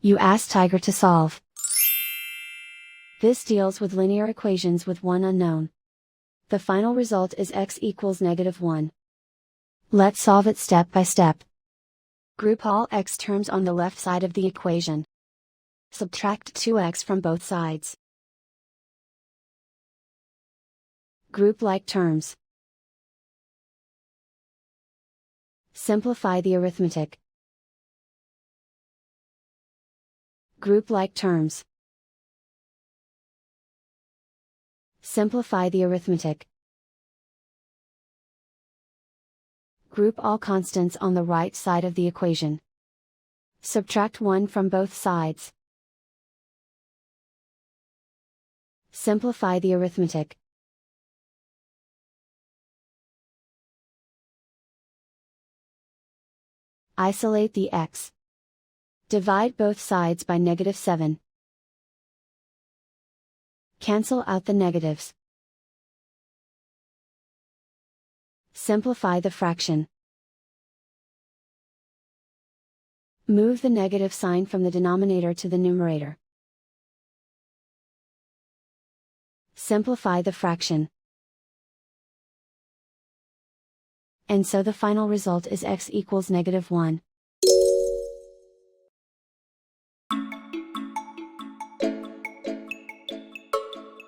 You ask Tiger to solve. This deals with linear equations with one unknown. The final result is x equals -1. Let's solve it step by step. Group all x terms on the left side of the equation. Subtract 2x from both sides. Group like terms. Simplify the arithmetic. Group like terms. Simplify the arithmetic. Group all constants on the right side of the equation. Subtract 1 from both sides. Simplify the arithmetic. Isolate the x. Divide both sides by -7. Cancel out the negatives. Simplify the fraction. Move the negative sign from the denominator to the numerator. Simplify the fraction. And so the final result is x equals -1.